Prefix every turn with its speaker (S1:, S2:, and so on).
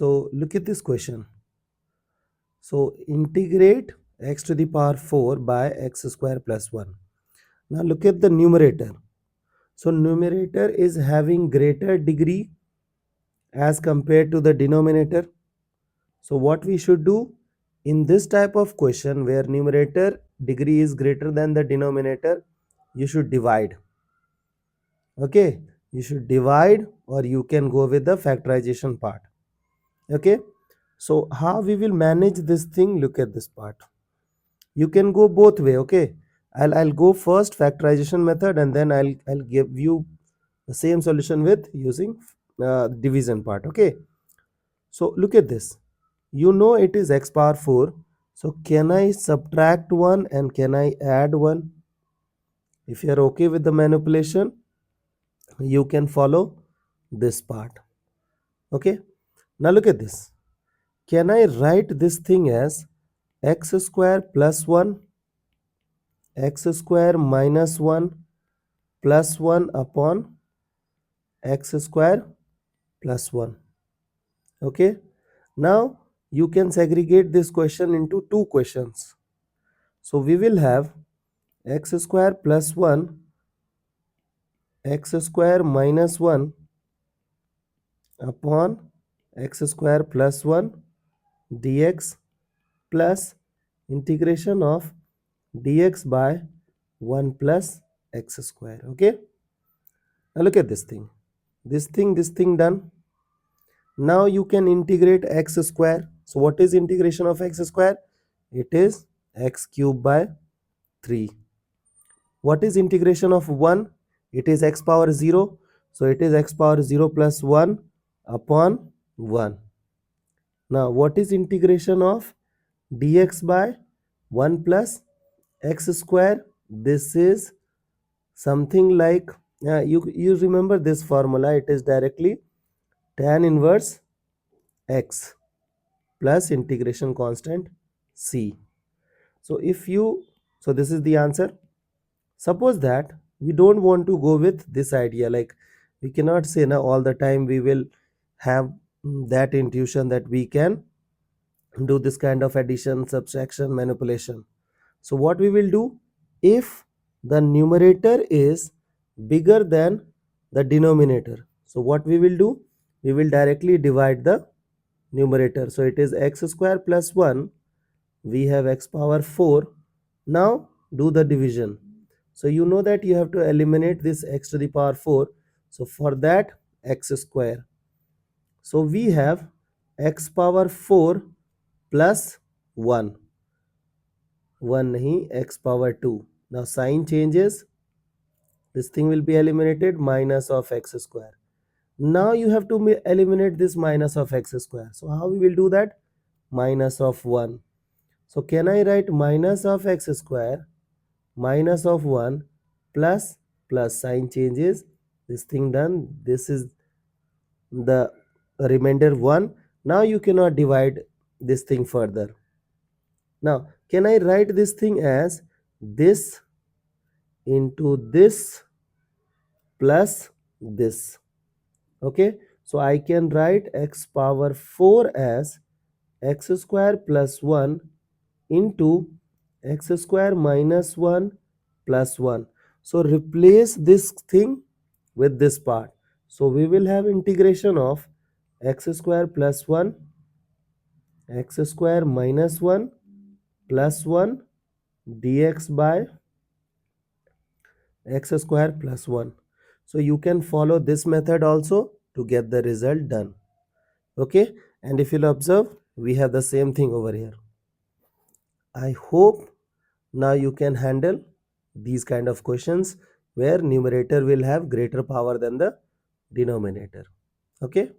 S1: So look at this question. So integrate x to the power 4 by x square plus 1. Now look at the numerator. So numerator is having greater degree as compared to the denominator. So what we should do in this type of question where numerator degree is greater than the denominator, you should divide. Okay, you should divide, or you can go with the factorization part. Okay, so how we will manage this thing? Look at this part. You can go both way. Okay, I'll go first factorization method, and then I'll give you the same solution with using division part. Okay, so look at this. You know it is x power 4. So can I subtract 1 and can I add 1? If you are okay with the manipulation, you can follow this part. Okay, now look at this. Can I write this thing as x square plus 1, x square minus 1 plus 1 upon x square plus 1? Okay, now you can segregate this question into two questions. So we will have x square plus 1, x square minus 1 upon x square plus 1 dx plus integration of dx by 1 plus x square. Okay, now look at this thing. This thing done. Now you can integrate x square. So what is integration of x square? It is x cube by 3. What is integration of 1? It is x power 0. So it is x power 0 plus 1 upon 1. Now what is integration of dx by 1 plus x square? This is something like, you remember this formula. It is directly tan inverse x plus integration constant c. So this is the answer. Suppose that we don't want to go with this idea, like we cannot say now all the time we will have that intuition that we can do this kind of addition, subtraction, manipulation. So what we will do, if the numerator is bigger than the denominator, so what we will do, we will directly divide the numerator. So it is x square plus 1, we have x power 4. Now do the division. So you know that you have to eliminate this x to the power 4. So for that, x square. So we have x power 4 plus 1. 1 nahi, x power 2. Now sign changes. This thing will be eliminated, minus of x square. Now you have to eliminate this minus of x square. So how we will do that? Minus of 1. So can I write minus of x square minus of 1 plus sign changes? This thing done. This is the remainder 1. Now you cannot divide this thing further. Now can I write this thing as this into this plus this? Okay, so I can write x power 4 as x square plus 1 into x square minus 1 plus 1. So replace this thing with this part. So we will have integration of x square plus 1, x square minus 1 plus 1 dx by x square plus 1. So you can follow this method also to get the result done. Okay, and if you'll observe, we have the same thing over here. I hope now you can handle these kind of questions where numerator will have greater power than the denominator. Okay.